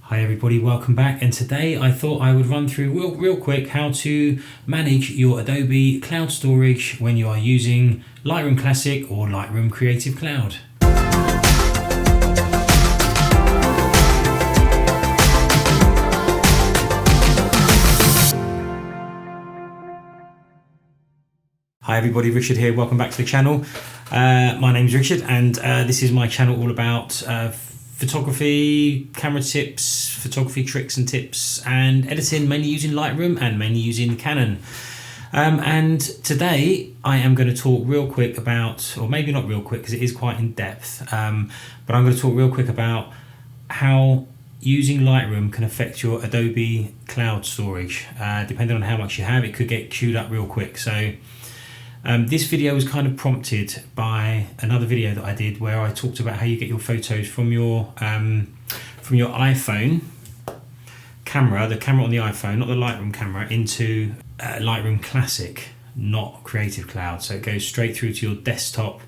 Hi everybody, welcome back, and today I thought I would run through real quick how to manage your Adobe Cloud Storage when you are using Lightroom Classic or Lightroom Creative Cloud. Hi everybody, Richard here, welcome back to the channel. My name's Richard and this is my channel all about photography, camera tips, photography tricks and tips, and editing, mainly using Lightroom and mainly using Canon. And today I am going to talk real quick about, or maybe not real quick because it is quite in depth, but I'm going to talk real quick about how using Lightroom can affect your Adobe Cloud Storage. Depending on how much you have, it could get queued up real quick. So this video was kind of prompted by another video that I did where I talked about how you get your photos from your iPhone camera, the camera on the iPhone, not the Lightroom camera, into Lightroom Classic, not Creative Cloud. So it goes straight through to your desktop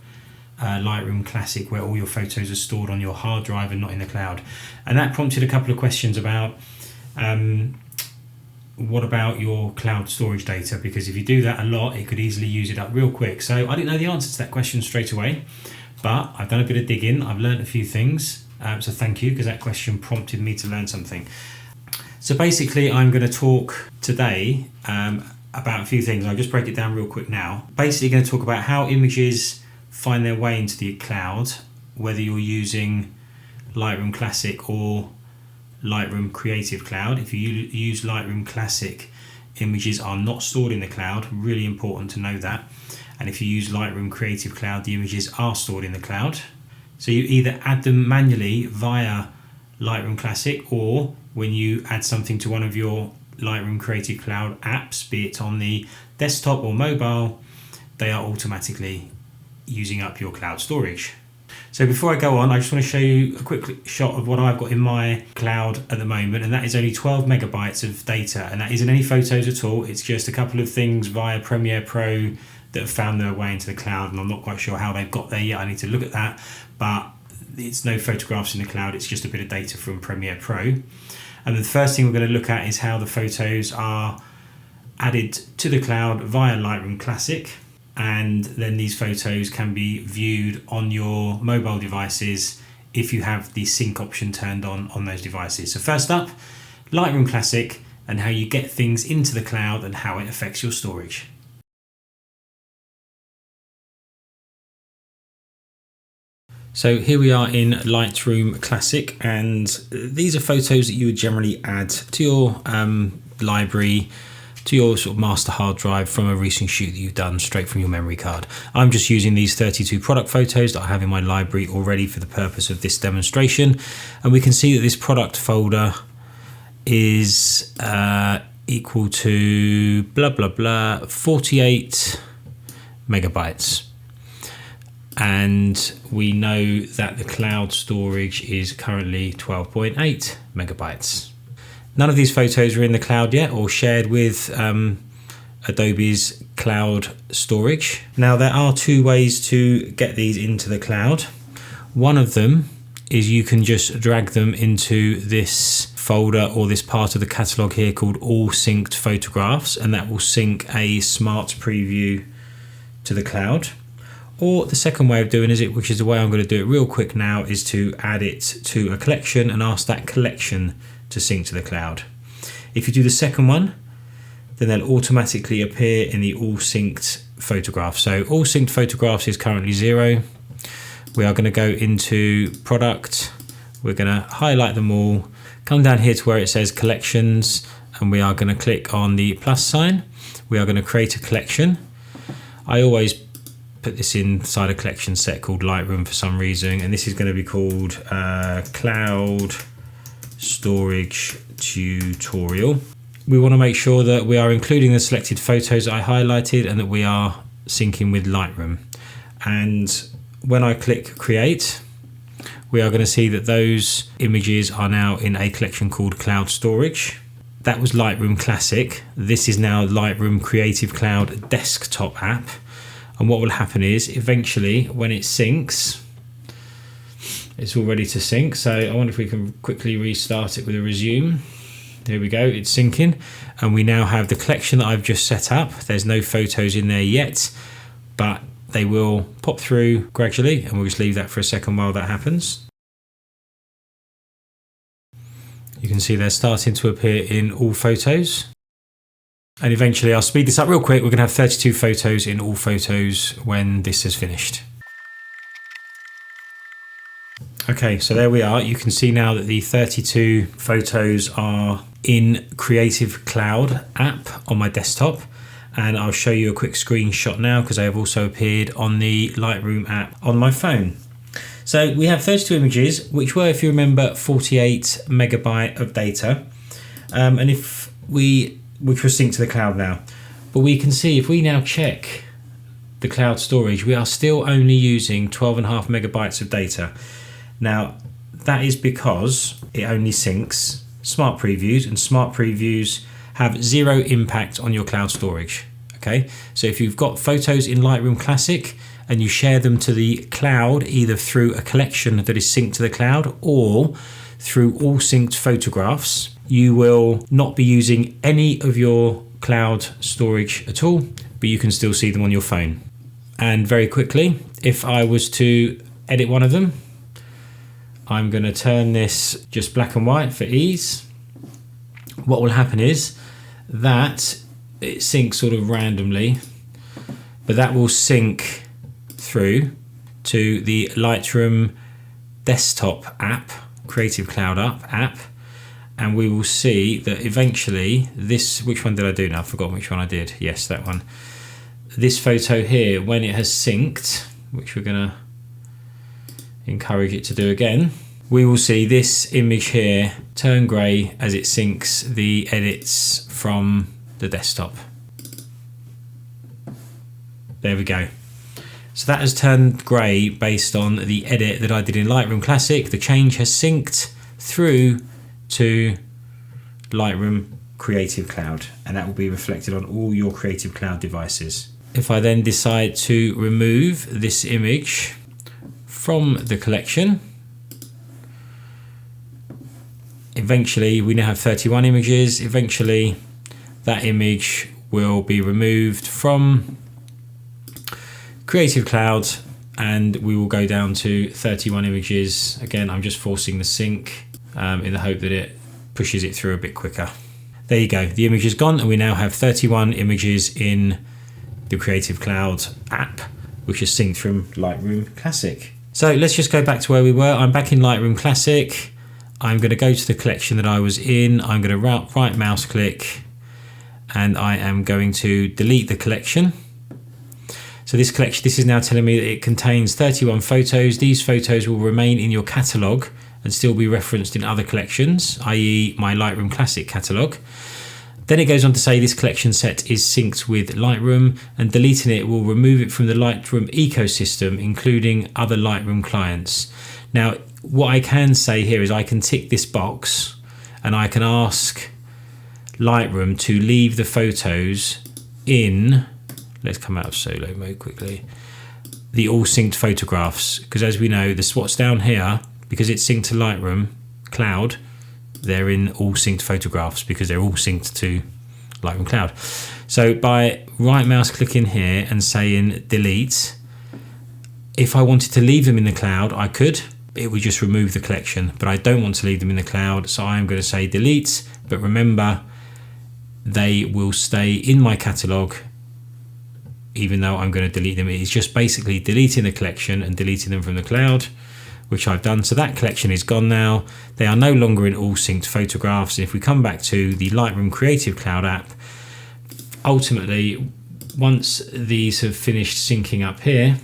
Lightroom Classic where all your photos are stored on your hard drive and not in the cloud. And that prompted a couple of questions about what about your cloud storage data, because if you do that a lot it could easily use it up real quick. So I didn't know the answer to that question straight away, but I've done a bit of digging, I've learned a few things, so thank you, because that question prompted me to learn something. So basically I'm going to talk today about a few things. I'll just break it down real quick now. Basically going to talk about how images find their way into the cloud, whether you're using Lightroom Classic or Lightroom Creative Cloud. If you use Lightroom Classic, images are not stored in the cloud, really important to know that. And if you use Lightroom Creative Cloud, the images are stored in the cloud. So you either add them manually via Lightroom Classic, or when you add something to one of your Lightroom Creative Cloud apps, be it on the desktop or mobile, they are automatically using up your cloud storage. So before I go on, I just want to show you a quick shot of what I've got in my cloud at the moment, and that is only 12 megabytes of data, and that isn't any photos at all. It's just a couple of things via Premiere Pro that have found their way into the cloud, and I'm not quite sure how they've got there yet. I need to look at that, but it's no photographs in the cloud, it's just a bit of data from Premiere Pro. And the first thing we're going to look at is how the photos are added to the cloud via Lightroom Classic. And then these photos can be viewed on your mobile devices if you have the sync option turned on those devices. So first up, Lightroom Classic and how you get things into the cloud and how it affects your storage. So here we are in Lightroom Classic, and these are photos that you would generally add to your library, to your sort of master hard drive from a recent shoot that you've done straight from your memory card. I'm just using these 32 product photos that I have in my library already for the purpose of this demonstration, and we can see that this product folder is equal to 48 megabytes, and we know that the cloud storage is currently 12.8 megabytes. None of these photos are in the cloud yet or shared with Adobe's cloud storage. Now there are two ways to get these into the cloud. One of them is you can just drag them into this folder or this part of the catalog here called All Synced Photographs, and that will sync a smart preview to the cloud. Or the second way of doing it, which is the way I'm going to do it real quick now, is to add it to a collection and ask that collection to sync to the cloud. If you do the second one, then they'll automatically appear in the all synced photographs. So all synced photographs is currently 0. We are going to go into product, we're going to highlight them all, come down here to where it says collections, and we are going to click on the plus sign. We are going to create a collection. I always put this inside a collection set called Lightroom for some reason, and this is going to be called Cloud Storage Tutorial. We want to make sure that we are including the selected photos that I highlighted and that we are syncing with Lightroom. And when I click create, we are going to see that those images are now in a collection called Cloud Storage. That was Lightroom Classic. This is now Lightroom Creative Cloud Desktop app. And what will happen is eventually when it syncs, it's all ready to sync. So I wonder if we can quickly restart it with a resume. There we go, it's syncing. And we now have the collection that I've just set up. There's no photos in there yet, but they will pop through gradually, and we'll just leave that for a second while that happens. You can see they're starting to appear in all photos. And eventually, I'll speed this up real quick, we're gonna have 32 photos in all photos when this is finished. Okay, so there we are. You can see now that the 32 photos are in Creative Cloud app on my desktop. And I'll show you a quick screenshot now because they have also appeared on the Lightroom app on my phone. So we have 32 images, which were, if you remember, 48 megabyte of data. Which was synced to the cloud now. But we can see if we now check the cloud storage, we are still only using 12.5 megabytes of data. Now, that is because it only syncs smart previews, and smart previews have zero impact on your cloud storage. Okay, so if you've got photos in Lightroom Classic and you share them to the cloud, either through a collection that is synced to the cloud or through all synced photographs, you will not be using any of your cloud storage at all, but you can still see them on your phone. And very quickly, if I was to edit one of them, I'm going to turn this just black and white for ease. What will happen is that it syncs sort of randomly, but that will sync through to the Lightroom desktop app, Creative Cloud app, and we will see that eventually this, which one did I do now? I've forgotten which one I did. Yes, that one. This photo here, when it has synced, which we're going to encourage it to do again, we will see this image here turn grey as it syncs the edits from the desktop. There we go. So that has turned grey based on the edit that I did in Lightroom Classic. The change has synced through to Lightroom Creative Cloud, and that will be reflected on all your Creative Cloud devices. If I then decide to remove this image from the collection, eventually we now have 31 images. Eventually that image will be removed from Creative Cloud and we will go down to 31 images. Again, I'm just forcing the sync in the hope that it pushes it through a bit quicker. There you go, the image is gone and we now have 31 images in the Creative Cloud app, which is synced from Lightroom Classic. So let's just go back to where we were. I'm back in Lightroom Classic. I'm going to go to the collection that I was in. I'm going to right mouse click and I am going to delete the collection. So this collection, this is now telling me that it contains 31 photos. These photos will remain in your catalogue and still be referenced in other collections, i.e. my Lightroom Classic catalogue. Then it goes on to say this collection set is synced with Lightroom, and deleting it will remove it from the Lightroom ecosystem, including other Lightroom clients. Now, what I can say here is I can tick this box and I can ask Lightroom to leave the photos in, let's come out of solo mode quickly, the all synced photographs, because as we know, the what's down here, because it's synced to Lightroom Cloud, they're in all synced photographs because they're all synced to Lightroom Cloud. So by right mouse clicking here and saying delete, if I wanted to leave them in the cloud, I could. It would just remove the collection, but I don't want to leave them in the cloud, so I'm going to say delete. But remember, they will stay in my catalogue even though I'm going to delete them. It's just basically deleting the collection and deleting them from the cloud, which I've done. So that collection is gone now. They are no longer in all synced photographs. If we come back to the Lightroom Creative Cloud app, ultimately, once these have finished syncing up here,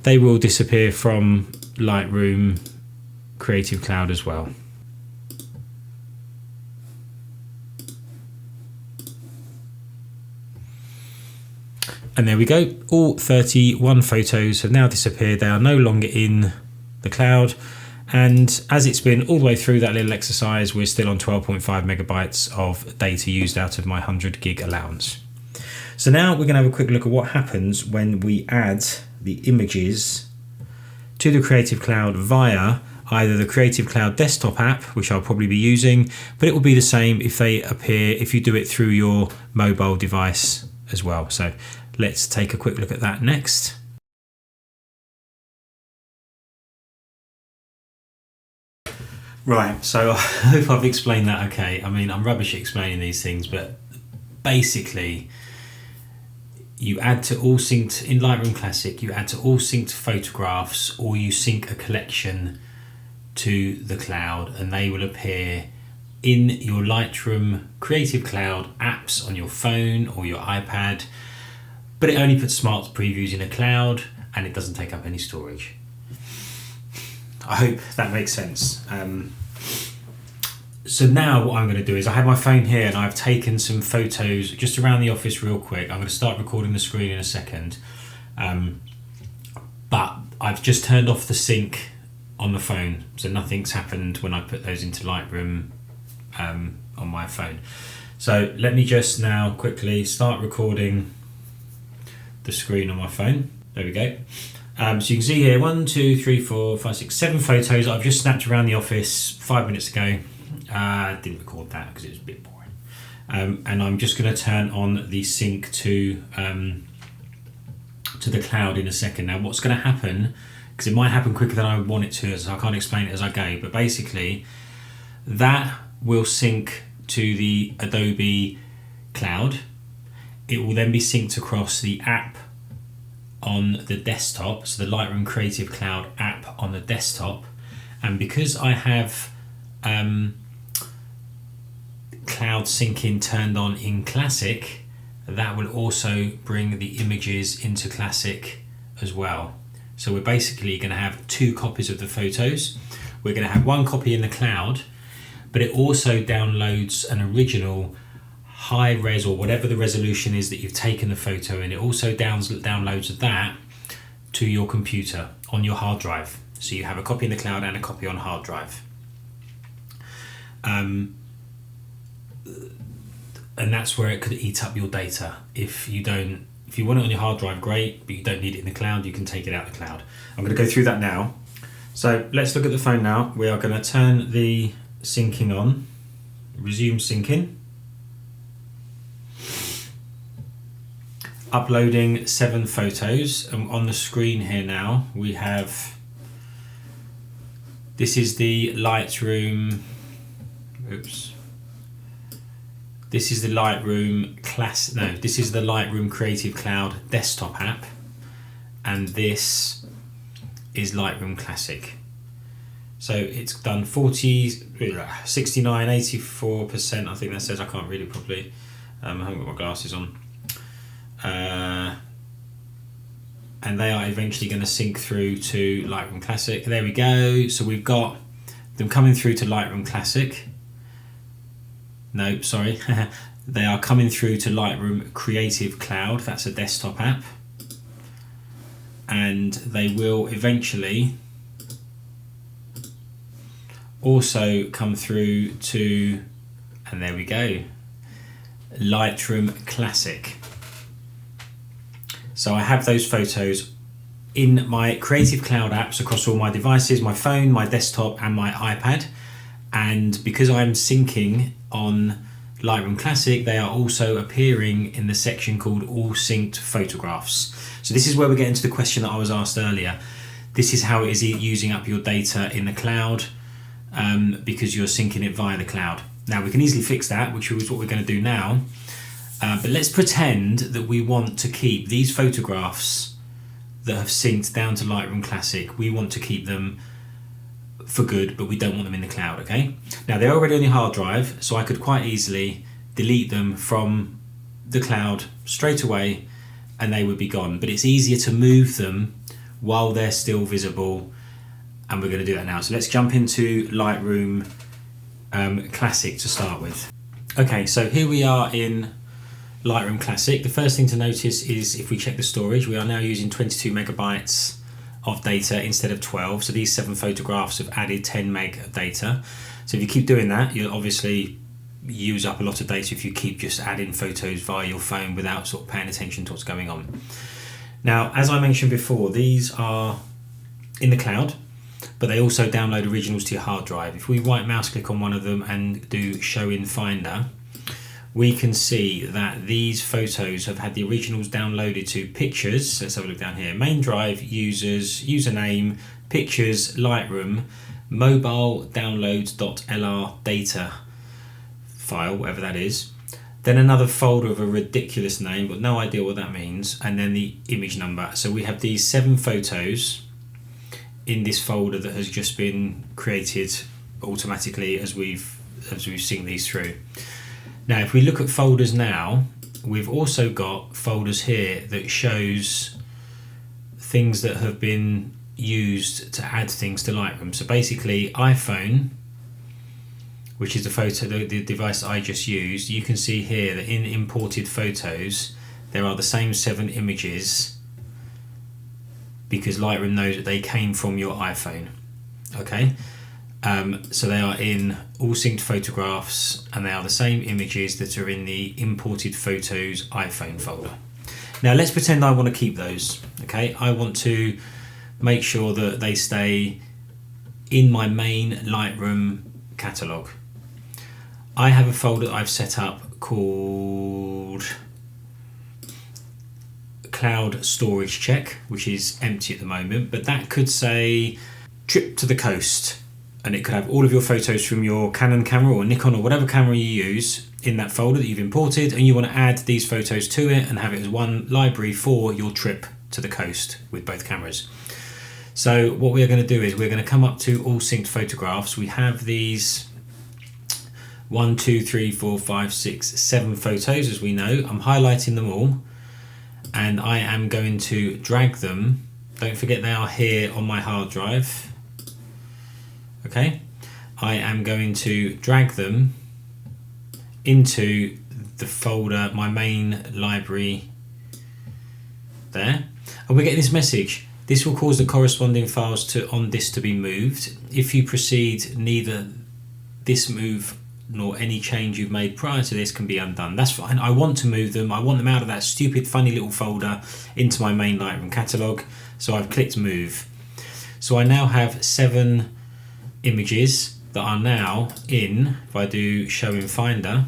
they will disappear from Lightroom Creative Cloud as well. And there we go, all 31 photos have now disappeared. They are no longer in the cloud. And as it's been all the way through that little exercise, we're still on 12.5 megabytes of data used out of my 100 gig allowance. So now we're going to have a quick look at what happens when we add the images to the Creative Cloud via either the Creative Cloud desktop app, which I'll probably be using, but it will be the same if they appear, if you do it through your mobile device as well. So let's take a quick look at that next. Right, so I hope I've explained that okay. I mean, I'm rubbish at explaining these things, but basically you add to all synced, in Lightroom Classic, you add to all synced photographs, or you sync a collection to the cloud, and they will appear in your Lightroom Creative Cloud apps on your phone or your iPad, but it only puts smart previews in a cloud and it doesn't take up any storage. I hope that makes sense. So now what I'm going to do is I have my phone here and I've taken some photos just around the office real quick. I'm going to start recording the screen in a second, but I've just turned off the sync on the phone, so nothing's happened when I put those into Lightroom on my phone. So let me just now quickly start recording the screen on my phone. There we go. So you can see here 1, 2, 3, 4, 5, 6, 7 photos I've just snapped around the office 5 minutes ago. Didn't record that because it was a bit boring. And I'm just going to turn on the sync to the cloud in a second. Now what's going to happen, because it might happen quicker than I want it to, so I can't explain it as I go, but basically that will sync to the Adobe Cloud. It will then be synced across the app on the desktop, so the Lightroom Creative Cloud app on the desktop. And because I have cloud syncing turned on in Classic, that will also bring the images into Classic as well. So we're basically going to have 2 copies of the photos. We're going to have 1 copy in the cloud, but it also downloads an original high res, or whatever the resolution is that you've taken the photo in. It also downloads that to your computer on your hard drive. So you have a copy in the cloud and a copy on hard drive. And that's where it could eat up your data. If you want it on your hard drive, great, but you don't need it in the cloud, you can take it out of the cloud. I'm going to go through that now. So let's look at the phone now. We are going to turn the syncing on, resume syncing. Uploading 7 photos, and on the screen here now we have, this is the Lightroom, this is the Lightroom this is the Lightroom Creative Cloud desktop app, and this is Lightroom Classic. So it's done 69, 84%, I think that says. I can't read it properly, I haven't got my glasses on. And they are eventually going to sync through to Lightroom Classic. There we go. So we've got them coming through to Lightroom Classic. No, sorry. They are coming through to Lightroom Creative Cloud. That's a desktop app. And they will eventually also come through to, and there we go, Lightroom Classic. So I have those photos in my Creative Cloud apps across all my devices, my phone, my desktop and my iPad. And because I'm syncing on Lightroom Classic, they are also appearing in the section called All Synced Photographs. So this is where we get into the question that I was asked earlier. This is how it is using up your data in the cloud, because you're syncing it via the cloud. Now we can easily fix that, which is what we're going to do now. But let's pretend that we want to keep these photographs that have synced down to Lightroom Classic. We want to keep them for good, but we don't want them in the cloud, okay? Now they're already on your hard drive, so I could quite easily delete them from the cloud straight away and they would be gone. But it's easier to move them while they're still visible, and we're going to do that now. So let's jump into Lightroom Classic to start with. Okay, so here we are in Lightroom Classic. The first thing to notice is if we check the storage, we are now using 22 megabytes of data instead of 12. So these 7 photographs have added 10 meg of data. So if you keep doing that, you'll obviously use up a lot of data if you keep just adding photos via your phone without sort of paying attention to what's going on. Now, as I mentioned before, these are in the cloud, but they also download originals to your hard drive. If we right mouse click on one of them and do show in Finder, we can see that these photos have had the originals downloaded to pictures. Let's have a look down here. Main drive, users, username, pictures, Lightroom, mobile downloads.lr data file, whatever that is. Then another folder of a ridiculous name, but no idea what that means. And then the image number. So we have these 7 photos in this folder that has just been created automatically as we've synced these through. Now, if we look at folders now, we've also got folders here that shows things that have been used to add things to Lightroom. So basically, iPhone, which is the device I just used, you can see here that in imported photos, there are the same 7 images because Lightroom knows that they came from your iPhone. Okay. So they are in all synced photographs, and they are the same images that are in the imported photos iPhone folder. Now let's pretend I want to keep those. Okay, I want to make sure that they stay in my main Lightroom catalog. I have a folder that I've set up called Cloud Storage Check, which is empty at the moment, but that could say trip to the coast. And it could have all of your photos from your Canon camera or Nikon or whatever camera you use in that folder that you've imported, and you want to add these photos to it and have it as one library for your trip to the coast with both cameras. So what we are going to do is we're going to come up to all synced photographs. We have these 1, 2, 3, 4, 5, 6, 7 photos, as we know. I'm highlighting them all, and I am going to drag them. Don't forget they are here on my hard drive. Okay, I am going to drag them into the folder, my main library there, and we're getting this message. This will cause the corresponding files on this to be moved. If you proceed, neither this move nor any change you've made prior to this can be undone. That's fine. I want to move them. I want them out of that stupid funny little folder into my main Lightroom catalog. So I've clicked move. So I now have 7 images that are now in, if I do show in Finder,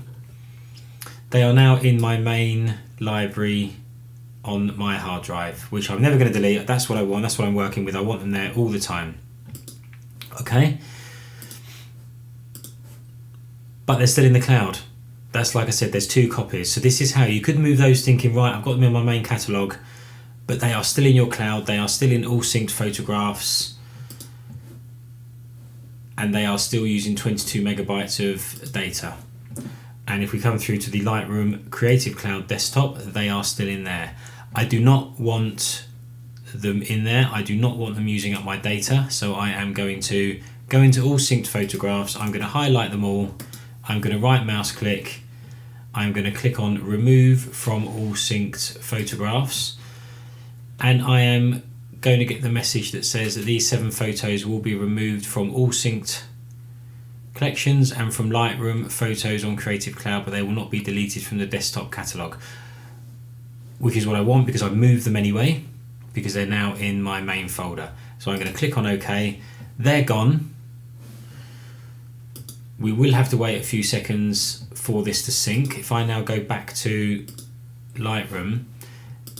they are now in my main library on my hard drive, which I'm never going to delete. That's what I want. That's what I'm working with. I want them there all the time. Okay. But they're still in the cloud. That's, like I said, there's 2 copies. So this is how you could move those thinking, right, I've got them in my main catalog, but they are still in your cloud. They are still in all synced photographs, and they are still using 22 megabytes of data. And if we come through to the Lightroom Creative Cloud desktop, they are still in there. I do not want them in there. I do not want them using up my data. So I am going to go into all synced photographs. I'm going to highlight them all. I'm going to right mouse click. I'm going to click on remove from all synced photographs. And I am going to get the message that says that these 7 photos will be removed from all synced collections and from Lightroom photos on Creative Cloud, but they will not be deleted from the desktop catalog, which is what I want because I've moved them anyway, because they're now in my main folder. So I'm going to click on OK. They're gone. We will have to wait a few seconds for this to sync. If I now go back to Lightroom,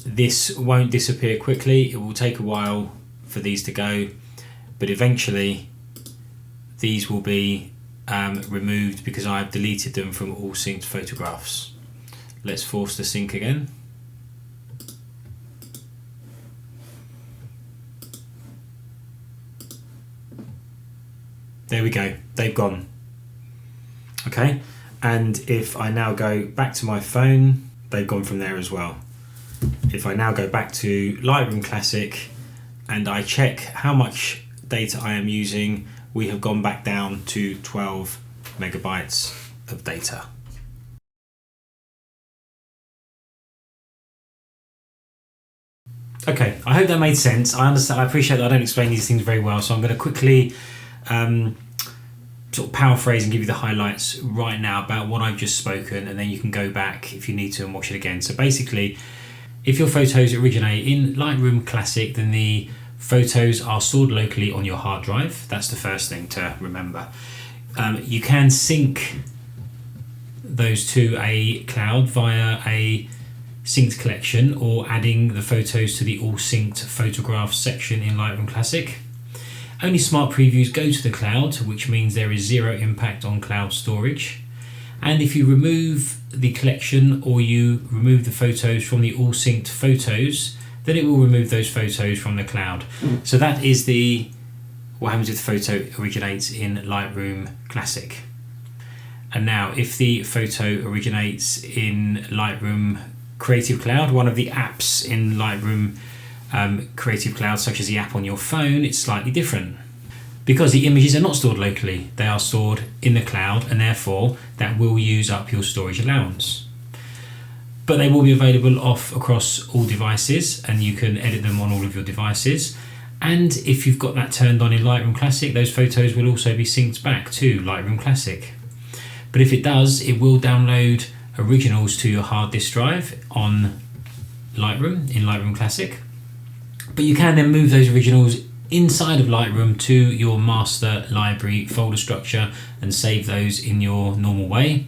this won't disappear quickly. It will take a while for these to go, but eventually these will be removed because I've deleted them from all synced photographs. Let's force the sync again. There we go, they've gone. Okay, and if I now go back to my phone, they've gone from there as well. If I now go back to Lightroom Classic and I check how much data I am using, we have gone back down to 12 megabytes of data. Okay, I hope that made sense. I understand. I appreciate that I don't explain these things very well, so I'm going to quickly sort of paraphrase and give you the highlights right now about what I've just spoken, and then you can go back if you need to and watch it again. So basically, if your photos originate in Lightroom Classic, then the photos are stored locally on your hard drive. That's the first thing to remember. You can sync those to a cloud via a synced collection or adding the photos to the all synced photographs section in Lightroom Classic. Only smart previews go to the cloud, which means there is zero impact on cloud storage. And if you remove the collection or you remove the photos from the all synced photos, then it will remove those photos from the cloud. So that is what happens if the photo originates in Lightroom Classic. And now if the photo originates in Lightroom Creative Cloud, one of the apps in Lightroom Creative Cloud, such as the app on your phone, it's slightly different. Because the images are not stored locally, they are stored in the cloud, and therefore that will use up your storage allowance. But they will be available across all devices, and you can edit them on all of your devices. And if you've got that turned on in Lightroom Classic, those photos will also be synced back to Lightroom Classic. But if it does, it will download originals to your hard disk drive on Lightroom, in Lightroom Classic. But you can then move those originals inside of Lightroom to your master library folder structure and save those in your normal way.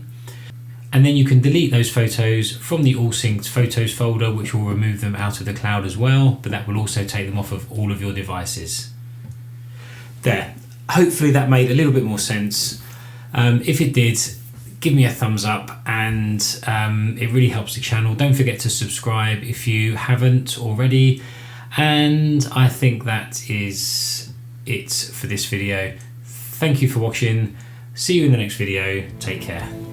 And then you can delete those photos from the all synced photos folder, which will remove them out of the cloud as well, but that will also take them off of all of your devices. There, hopefully that made a little bit more sense. If it did, give me a thumbs up, and it really helps the channel. Don't forget to subscribe if you haven't already. And I think that is it for this video. Thank you for watching. See you in the next video. Take care.